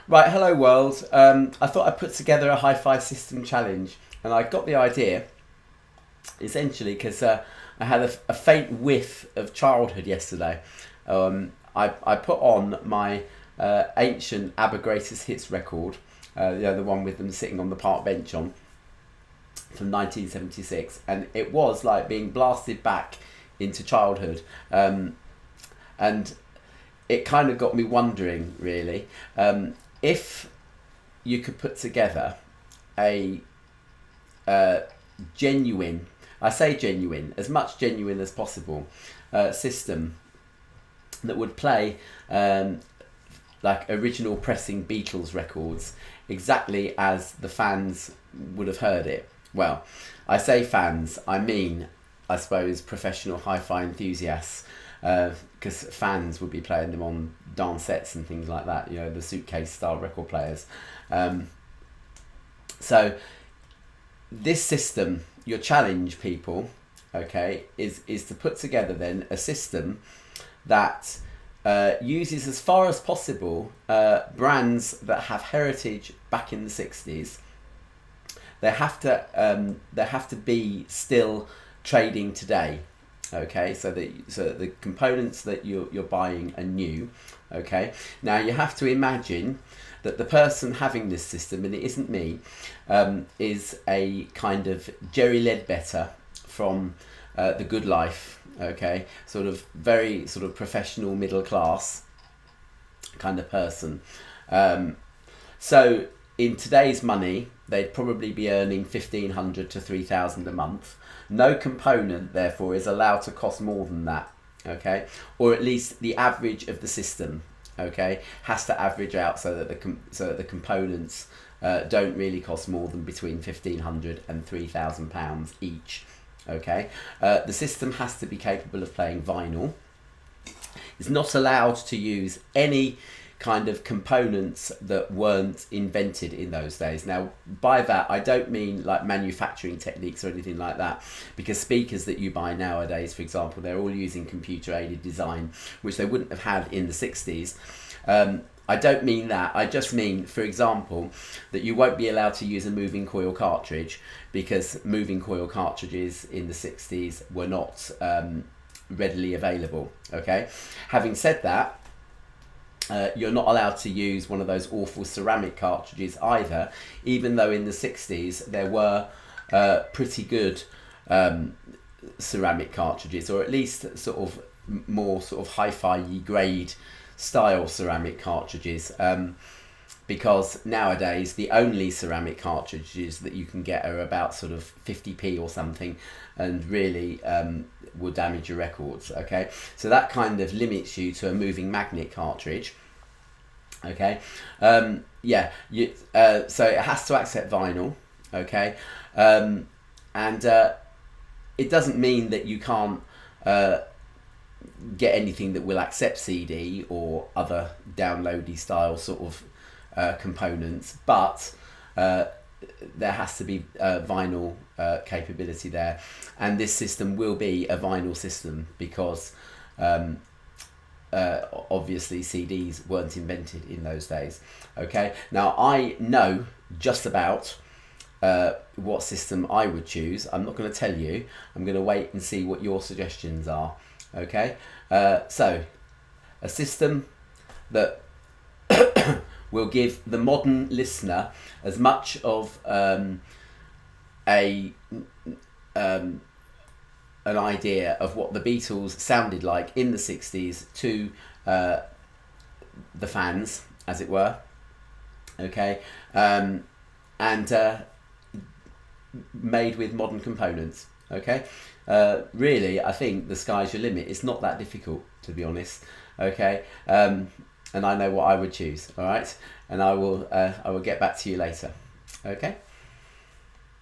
Right, hello world. I thought I'd put together a hi-fi system challenge, and I got the idea essentially because I had a faint whiff of childhood yesterday. I put on my ancient ABBA Greatest Hits record, the one with them sitting on the park bench on, from 1976, and it was like being blasted back into childhood, and it kind of got me wondering, really, if you could put together a genuine, I say genuine, as much genuine as possible, system that would play like original pressing Beatles records exactly as the fans would have heard it. Well, I say fans, I mean, I suppose, professional hi-fi enthusiasts, because fans would be playing them on dance sets and things like that, the suitcase style record players. So this system, your challenge, people, okay, is to put together then a system that uses, as far as possible, brands that have heritage back in the 60s. They have to be still trading today, okay, so that the components that you're buying are new. Okay, now you have to imagine that the person having this system, and it isn't me, is a kind of Jerry Ledbetter from The Good Life. Okay, sort of very sort of professional middle class kind of person. So in today's money, they'd probably be earning 1,500 to 3,000 a month. No component, therefore, is allowed to cost more than that. Okay, or at least the average of the system. Okay, has to average out so that the components don't really cost more than between 1,500 and 3,000 pounds each. Okay, the system has to be capable of playing vinyl. It's not allowed to use any kind of components that weren't invented in those days. Now, by that, I don't mean like manufacturing techniques or anything like that, because speakers that you buy nowadays, for example, they're all using computer-aided design, which they wouldn't have had in the 60s. I don't mean that. I just mean, for example, that you won't be allowed to use a moving coil cartridge, because moving coil cartridges in the 60s were not readily available. Okay. Having said that, you're not allowed to use one of those awful ceramic cartridges either, even though in the 60s there were pretty good ceramic cartridges, or at least sort of more sort of hi-fi grade style ceramic cartridges, because nowadays the only ceramic cartridges that you can get are about sort of 50p or something, and really will damage your records. Okay, so that kind of limits you to a moving magnet cartridge. Okay, so it has to accept vinyl. Okay, and it doesn't mean that you can't get anything that will accept CD or other downloady style sort of components, but there has to be vinyl capability there, and this system will be a vinyl system because obviously CDs weren't invented in those days. Okay, now I know just about what system I would choose. I'm not going to tell you. I'm going to wait and see what your suggestions are. Okay, so a system that will give the modern listener as much of an idea of what the Beatles sounded like in the 60s to the fans, as it were. Okay, and made with modern components. Okay, really, I think the sky's your limit. It's not that difficult, to be honest. Okay, and I know what I would choose. All right, and I will get back to you later. Okay.